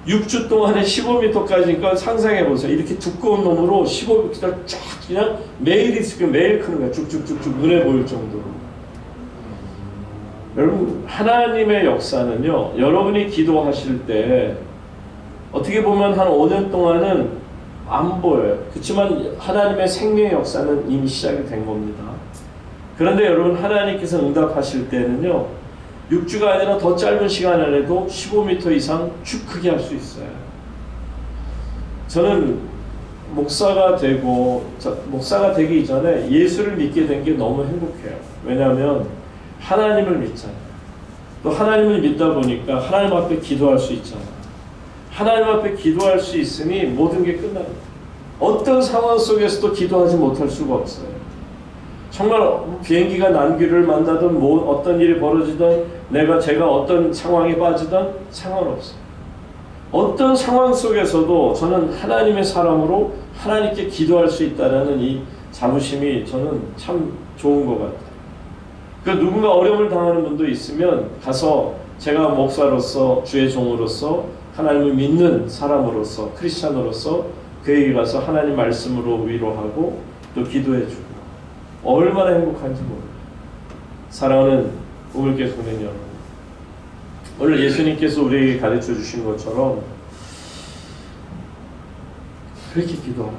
6주 동안에 15m까지니까 상상해 보세요. 이렇게 두꺼운 놈으로 15m 쫙 그냥 매일 크는 거야. 쭉쭉쭉쭉 눈에 보일 정도로. 여러분, 하나님의 역사는요, 여러분이 기도하실 때 어떻게 보면 한 5년 동안은 안 보여요. 그렇지만 하나님의 생명의 역사는 이미 시작이 된 겁니다. 그런데 여러분, 하나님께서 응답하실 때는요, 6주가 아니라 더 짧은 시간 안에도 15m 이상 쭉 크게 할 수 있어요. 저는 목사가 되기 전에 예수를 믿게 된 게 너무 행복해요. 왜냐하면 하나님을 믿잖아요. 또 하나님을 믿다 보니까 하나님 앞에 기도할 수 있잖아요. 하나님 앞에 기도할 수 있으니 모든 게 끝납니다. 어떤 상황 속에서도 기도하지 못할 수가 없어요. 정말 비행기가 난귀를 만나든 어떤 일이 벌어지든 제가 어떤 상황에 빠지든 상관없어요. 어떤 상황 속에서도 저는 하나님의 사람으로 하나님께 기도할 수 있다는 이 자부심이 저는 참 좋은 것 같아요. 누군가 어려움을 당하는 분도 있으면 가서 제가 목사로서, 주의 종으로서, 하나님을 믿는 사람으로서, 크리스찬으로서 그에게 가서 하나님 말씀으로 위로하고 또 기도해주고 얼마나 행복한지 모르겠어요. 사랑하는 우물교회 성도님 여러분, 오늘 예수님께서 우리에게 가르쳐 주신 것처럼 그렇게 기도하라.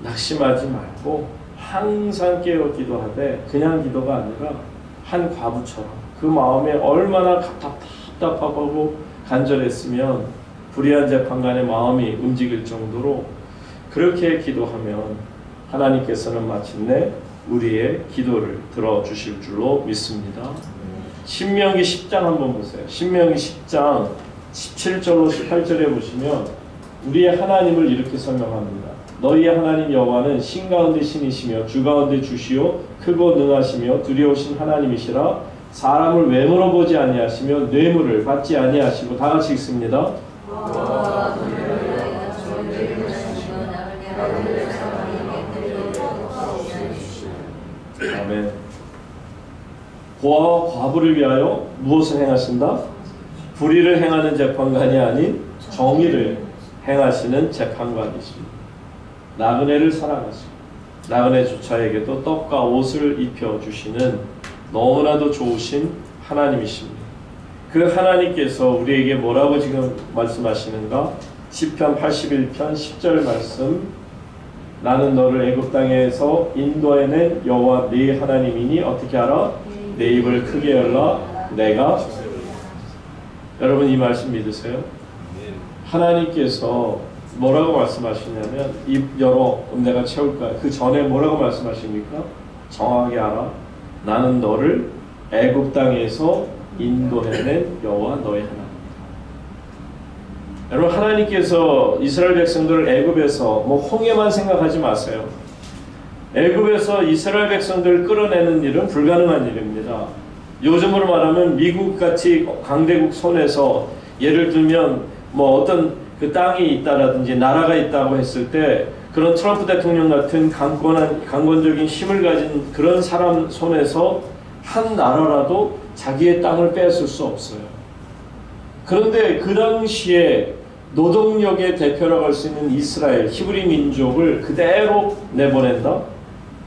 낙심하지 말고 항상 깨어 기도하되, 그냥 기도가 아니라 한 과부처럼 그 마음에 얼마나 답답하고 간절했으면 불의한 재판관의 마음이 움직일 정도로 그렇게 기도하면 하나님께서는 마침내 우리의 기도를 들어주실 줄로 믿습니다. 신명기 10장 한번 보세요. 신명기 10장 17절로 18절에 보시면 우리의 하나님을 이렇게 설명합니다. 너희의 하나님 여호와는 신 가운데 신이시며 주 가운데 주시요 크고 능하시며 두려우신 하나님이시라. 사람을 외모로 보지 아니하시며 뇌물을 받지 아니하시고. 다 같이 읽습니다. 아멘. 고아와 과부를 위하여 무엇을 행하신다? 불의를 행하는 재판관이 아닌 정의를 행하시는 재판관이십니다. 나그네를 사랑하시고 나그네 주차에게도 떡과 옷을 입혀주시는 너무나도 좋으신 하나님이십니다. 그 하나님께서 우리에게 뭐라고 지금 말씀하시는가? 시편 81편 10절 말씀, 나는 너를 애굽 땅에서 인도해낸 여호와 네 하나님이니 어떻게 알아? 내 입을 크게 열라 내가. 여러분 이 말씀 믿으세요? 하나님께서 뭐라고 말씀하시냐면 입 열어 내가 채울까. 그 전에 뭐라고 말씀하십니까? 정확하게 알아. 나는 너를 애굽 땅에서 인도해낸 여호와 너의 하나님. 여러분 하나님께서 이스라엘 백성들을 애굽에서 홍해만 생각하지 마세요. 애굽에서 이스라엘 백성들을 끌어내는 일은 불가능한 일입니다. 요즘으로 말하면 미국같이 강대국 손에서 예를 들면 어떤 그 땅이 있다라든지 나라가 있다고 했을 때 그런 트럼프 대통령 같은 강권적인 힘을 가진 그런 사람 손에서 한 나라라도 자기의 땅을 뺏을 수 없어요. 그런데 그 당시에 노동력의 대표라고 할 수 있는 이스라엘 히브리 민족을 그대로 내보낸다?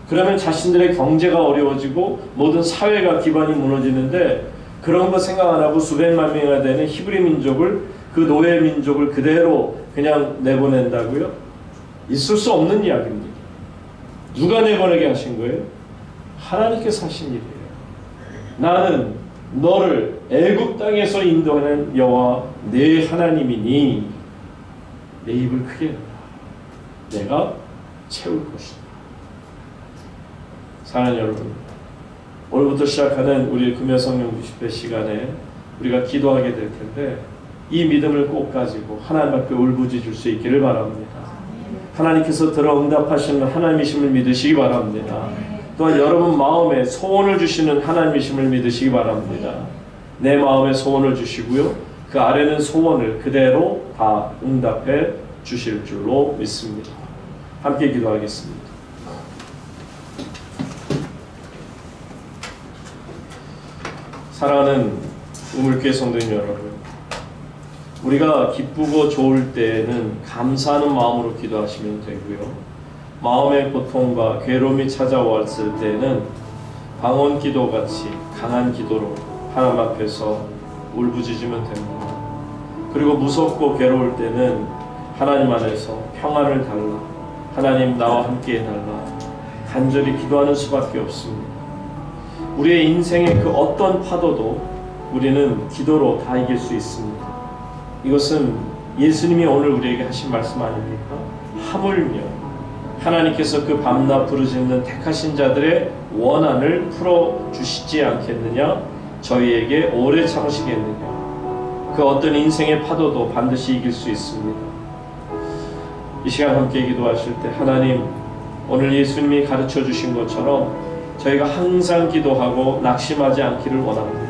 그러면 자신들의 경제가 어려워지고 모든 사회가 기반이 무너지는데 그런 거 생각 안 하고 수백만 명이나 되는 히브리 민족을 그 노예 민족을 그대로 그냥 내보낸다고요? 있을 수 없는 이야기입니다. 누가 내보내게 하신 거예요? 하나님께서 하신 일이에요. 나는 너를 애굽 땅에서 인도하는 여호와 네 하나님이니 내 입을 크게 열라 내가 채울 것이다. 사랑하는 여러분, 오늘부터 시작하는 우리 금요성령 90회 시간에 우리가 기도하게 될 텐데 이 믿음을 꼭 가지고 하나님 앞에 울부짖을 수 있기를 바랍니다. 하나님께서 들어 응답하시는 하나님이심을 믿으시기 바랍니다. 또한 여러분 마음에 소원을 주시는 하나님이심을 믿으시기 바랍니다. 내 마음에 소원을 주시고요. 그 아래는 소원을 그대로 다 응답해 주실 줄로 믿습니다. 함께 기도하겠습니다. 사랑하는 우물교회 성도님 여러분, 우리가 기쁘고 좋을 때에는 감사하는 마음으로 기도하시면 되고요. 마음의 고통과 괴로움이 찾아왔을 때에는 방언 기도같이 강한 기도로 하나님 앞에서 울부짖으면 됩니다. 그리고 무섭고 괴로울 때는 하나님 안에서 평안을 달라, 하나님 나와 함께 해달라 간절히 기도하는 수밖에 없습니다. 우리의 인생의 그 어떤 파도도 우리는 기도로 다 이길 수 있습니다. 이것은 예수님이 오늘 우리에게 하신 말씀 아닙니까? 하물며 하나님께서 그 밤낮 부르짖는 택하신 자들의 원한을 풀어주시지 않겠느냐? 저희에게 오래 참으시겠느냐? 그 어떤 인생의 파도도 반드시 이길 수 있습니다. 이 시간 함께 기도하실 때 하나님, 오늘 예수님이 가르쳐 주신 것처럼 저희가 항상 기도하고 낙심하지 않기를 원합니다.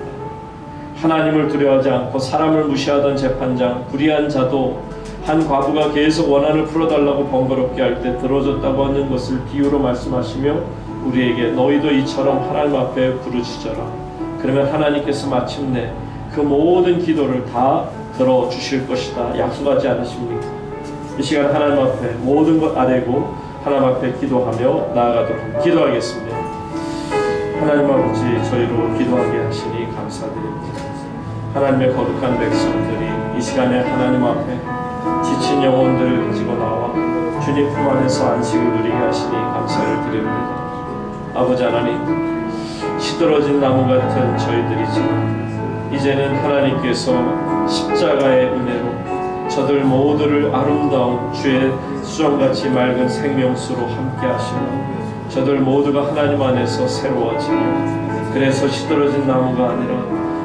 하나님을 두려워하지 않고 사람을 무시하던 재판장, 불의한 자도 한 과부가 계속 원한을 풀어달라고 번거롭게 할 때 들어줬다고 하는 것을 비유로 말씀하시며 우리에게 너희도 이처럼 하나님 앞에 부르짖어라. 그러면 하나님께서 마침내 그 모든 기도를 다 들어주실 것이다 약속하지 않으십니까? 이 시간 하나님 앞에 모든 것 아뢰고 하나님 앞에 기도하며 나아가도록 합니다. 기도하겠습니다. 하나님 아버지, 저희로 기도하게 하시니 감사드립니다. 하나님의 거룩한 백성들이 이 시간에 하나님 앞에 지친 영혼들을 가지고 나와 주님 품 안에서 안식을 누리게 하시니 감사를 드립니다. 아버지 하나님, 시들어진 나무 같은 저희들이지만 이제는 하나님께서 십자가의 은혜로 저들 모두를 아름다운 주의 수정같이 맑은 생명수로 함께 하시고 저들 모두가 하나님 안에서 새로워지며 그래서 시들어진 나무가 아니라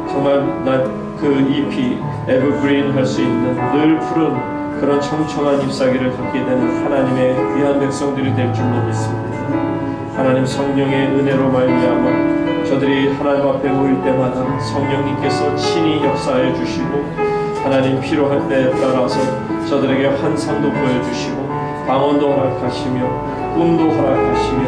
정말 그 잎이 에버그린 할 수 있는 늘 푸른 그런 청청한 잎사귀를 갖게 되는 하나님의 귀한 백성들이 될 줄로 믿습니다. 하나님 성령의 은혜로 말미암아 저들이 하나님 앞에 모일 때마다 성령님께서 친히 역사해 주시고 하나님 필요할 때에 따라서 저들에게 환상도 보여주시고 방언도 허락하시며 꿈도 허락하시며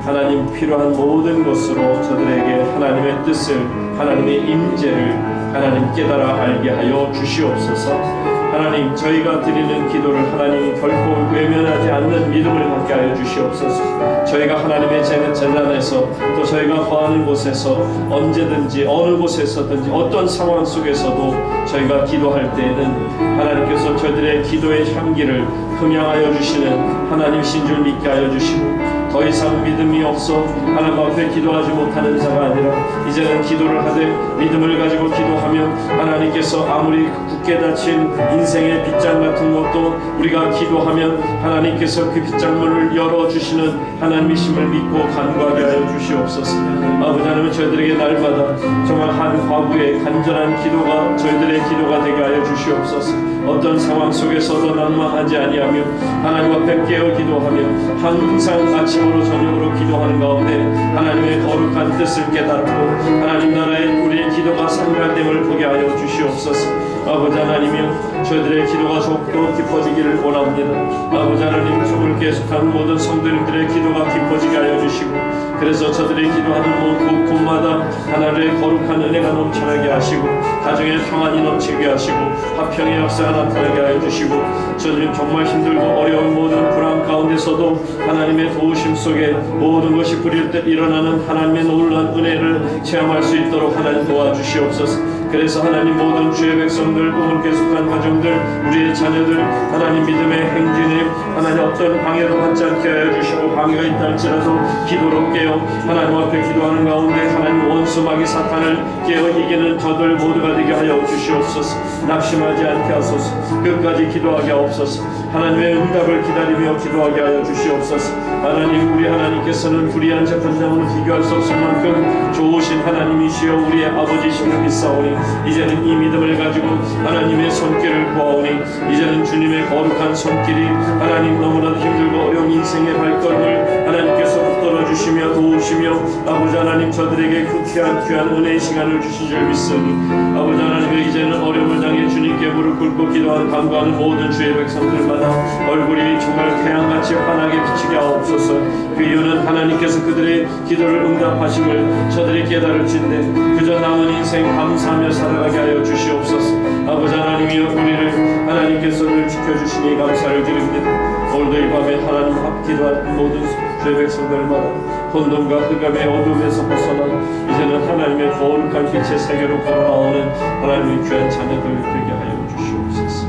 하나님 필요한 모든 것으로 저들에게 하나님의 뜻을 하나님의 임재를 하나님 깨달아 알게 하여 주시옵소서. 하나님 저희가 드리는 기도를 하나님이 결코 외면하지 않는 믿음을 갖게 하여 주시옵소서. 저희가 하나님의 재단에서 또 저희가 거하는 곳에서 언제든지 어느 곳에서든지 어떤 상황 속에서도 저희가 기도할 때에는 하나님께서 저희들의 기도의 향기를 흠양하여 주시는 하나님이신 줄 믿게 하여 주시고 더 이상 믿음이 없어 하나님 앞에 기도하지 못하는 자가 아니라 이제는 기도를 하되 믿음을 가지고 기도하며 하나님께서 아무리 굳게 닫힌 인생의 빗장 같은 것도 우리가 기도하면 하나님께서 그 빗장문을 열어주시는 하나님이심을 믿고 간구하게 하여 주시옵소서. 아버지 하나님 저희들에게 날마다 정말 한 과부의 간절한 기도가 저희들의 기도가 되게 하여 주시옵소서. 어떤 상황 속에서도 난망하지 아니하며 하나님 앞에 깨어 기도하며 항상 아침으로 저녁으로 기도하는 가운데 하나님의 거룩한 뜻을 깨닫고 하나님 나라의 우리의 기도가 상달됨을 보게 하여 주시옵소서. 아버지 하나님이여 저희들의 기도가 더욱더 깊어지기를 원합니다. 아버지 하나님 주를 계속하는 모든 성도님들의 기도가 깊어지게 하여 주시고 그래서 저들의 기도하는 곳마다 하나님의 거룩한 은혜가 넘쳐나게 하시고 가정의 평안이 넘치게 하시고 화평의 역사가 나타나게 하여 주시고 저들은 정말 힘들고 어려운 모든 불안 가운데서도 하나님의 도우심 속에 모든 것이 부릴 때 일어나는 하나님의 놀라운 은혜를 체험할 수 있도록 하나님 도와주시옵소서. 그래서 하나님 모든 주의 백성들 꿈을 계속한 가정들 우리의 자녀들 하나님 믿음의 행진에 하나님 어떤 방해도 받지 않게 하여 주시고 방해가 있다 할지라도 기도로 깨어 하나님 앞에 기도하는 가운데 하나님 원수 마귀 사탄을 깨어 이기는 저들 모두가 되게 하여 주시옵소서. 낙심하지 않게 하소서. 끝까지 기도하게 하옵소서. 하나님의 응답을 기다리며 기도하게 하여 주시옵소서. 하나님 우리 하나님께서는 불의한 재판장으로 비교할 수 없을 만큼 좋으신 하나님이시여 우리의 아버지심을 믿사오니 이제는 이 믿음을 가지고 하나님의 손길을 구하오니 이제는 주님의 거룩한 손길이 하나님 너무나도 힘들고 어려운 인생의 발걸음을 하나님께서 붙들어 주시며 도우시며 아버지 하나님 저들에게 그 귀한 은혜의 시간을 주신 줄 믿으니 아버지 하나님의 이제는 어려움을 당해 주님께 무릎 꿇고 기도하는 간구하는 모든 주의 백성들마다 얼굴이 정말 태양같이 환하게 비치게 하옵소서. 그 이유는 하나님께서 그들의 기도를 응답하심을 저들이 깨달을진데 그저 남은 인생 감사하며 살아가게 하여 주시옵소서. 아버지 하나님이여 우리를 하나님께서 늘 지켜주시니 감사를 드립니다. 오늘도 이 밤에 하나님 앞 기도한 모든 주의 백성들마다 혼돈과 흑암의 어둠에서 벗어나 이제는 하나님의 거룩한 빛의 세계로 걸어나오는 하나님의 귀한 자녀들 되게 하여 주시옵소서.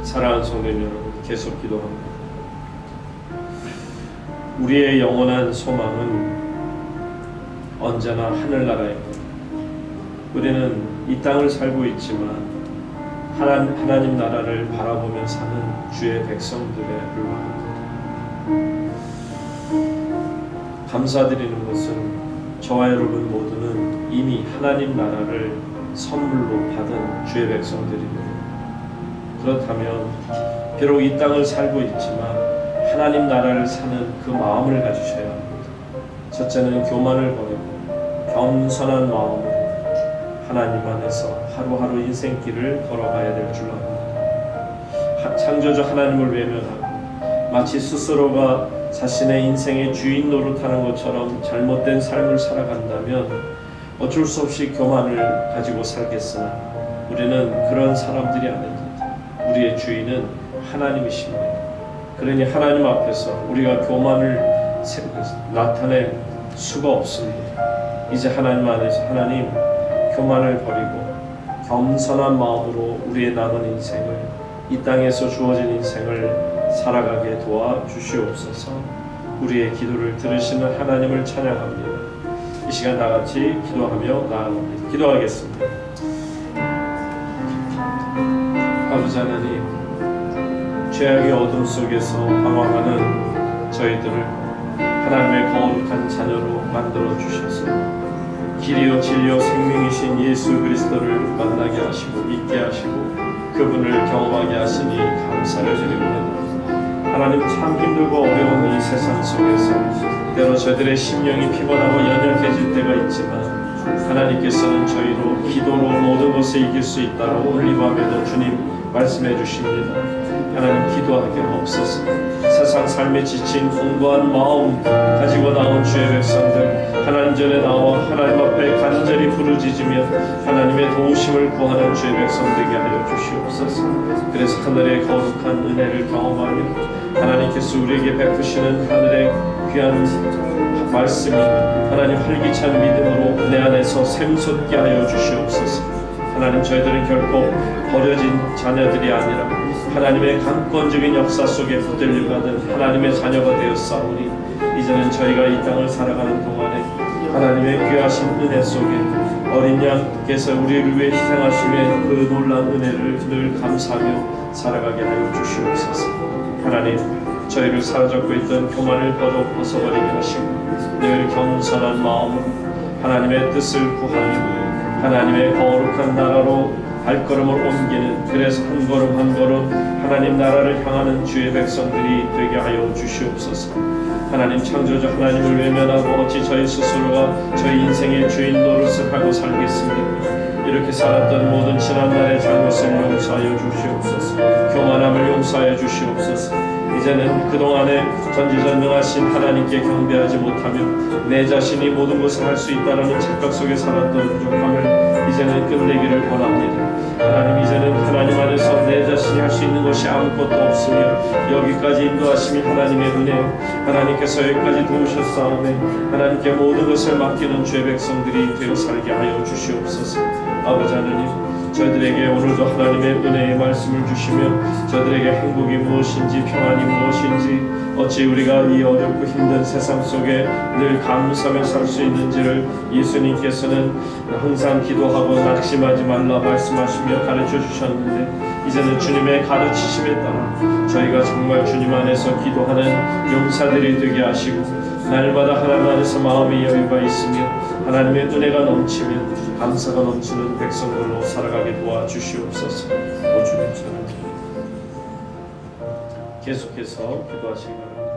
사랑하는 성도님 여러분 계속 기도합니다. 우리의 영원한 소망은 언제나 하늘나라입니다. 우리는 이 땅을 살고 있지만 하나님 나라를 바라보며 사는 주의 백성들에 불과합니다. 감사드리는 것은 저와 여러분 모두는 이미 하나님 나라를 선물로 받은 주의 백성들입니다. 그렇다면 비록 이 땅을 살고 있지만 하나님 나라를 사는 그 마음을 가지셔야 합니다. 첫째는 교만을 버리고 겸손한 마음으로 하나님 안에서 하루하루 인생길을 걸어가야 될 줄 압니다. 창조주 하나님을 외면하고 마치 스스로가 자신의 인생의 주인 노릇하는 것처럼 잘못된 삶을 살아간다면 어쩔 수 없이 교만을 가지고 살겠으나 우리는 그런 사람들이 아닙니다. 우리의 주인은 하나님이십니다. 그러니 하나님 앞에서 우리가 교만을 나타낼 수가 없습니다. 이제 하나님 안에서 하나님 교만을 버리고 겸손한 마음으로 우리의 남은 인생을, 이 땅에서 주어진 인생을 살아가게 도와주시옵소서. 우리의 기도를 들으시는 하나님을 찬양합니다. 이 시간 다 같이 기도하며 나아갑니다. 기도하겠습니다. 아버지 하나님, 죄악의 어둠 속에서 방황하는 저희들을 하나님의 거룩한 자녀로 만들어 주셔서 길이요 진리요 생명이신 예수 그리스도를 만나게 하시고 믿게 하시고 그분을 경험하게 하시니 감사를 드립니다. 하나님, 참 힘들고 어려운 이 세상 속에서 때로 저희들의 심령이 피곤하고 연약해질 때가 있지만 하나님께서는 저희로 기도로 모든 것을 이길 수 있다고 오늘 이 밤에도 주님 말씀해 주십니다. 하나님, 기도하게 없어서 세상 삶에 지친 공고한 마음 가지고 나온 주의 백성들 하나님 전에 나와 하나님 앞에 간절히 부르짖으며 하나님의 도우심을 구하는 주의 백성 되게 하여 주시옵소서. 그래서 하늘의 거룩한 은혜를 경험하며 하나님께서 우리에게 베푸시는 하늘의 귀한 말씀이 하나님 활기찬 믿음으로 은혜 안에서 샘솟게 하여 주시옵소서. 하나님, 저희들은 결코 버려진 자녀들이 아니라 하나님의 강권적인 역사 속에 붙들림받은 하나님의 자녀가 되었사오니 이제는 저희가 이 땅을 살아가는 동안에 하나님의 귀하신 은혜 속에 어린 양께서 우리를 위해 희생하심의 그 놀라운 은혜를 늘 감사하며 살아가게 하여 주시옵소서. 하나님, 저희를 사로잡고 있던 교만을 벗어버리게 하시고 늘 겸손한 마음으로 하나님의 뜻을 구하며 하나님의 거룩한 나라로 발걸음을 옮기는, 그래서 한 걸음 한 걸음 하나님 나라를 향하는 주의 백성들이 되게 하여 주시옵소서. 하나님, 창조주 하나님을 외면하고 어찌 저희 스스로가 저희 인생의 주인 노릇을 하고 살겠습니까? 이렇게 살았던 모든 지난날의 잘못을 용서하여 주시옵소서. 교만함을 용서하여 주시옵소서. 이제는 그동안에 전지전능하신 하나님께 경배하지 못하며 내 자신이 모든 것을 할 수 있다라는 착각 속에 살았던 부족함을 이제는 끝내기를 원합니다. 하나님, 이제는 하나님 안에서 내 자신이 할 수 있는 것이 아무것도 없으며 여기까지 인도하심이 하나님의 은혜요 하나님께서 여기까지 도우셨사오매 하나님께 모든 것을 맡기는 죄 백성들이 되어 살게 하여 주시옵소서. 아버지 하나님, 저희들에게 오늘도 하나님의 은혜의 말씀을 주시며 저희들에게 행복이 무엇인지 평안이 무엇인지 어찌 우리가 이 어렵고 힘든 세상 속에 늘 감사하며 살 수 있는지를 예수님께서는 항상 기도하고 낙심하지 말라 말씀하시며 가르쳐 주셨는데 이제는 주님의 가르치심에 따라 저희가 정말 주님 안에서 기도하는 용사들이 되게 하시고 날마다 하나님 안에서 마음의 여유가 있으며 하나님의 은혜가 넘치며 감사가 넘치는 백성들로 살아가게 도와주시옵소서. 오 주님 사랑합니다. 계속해서 기도하시기 바랍니다.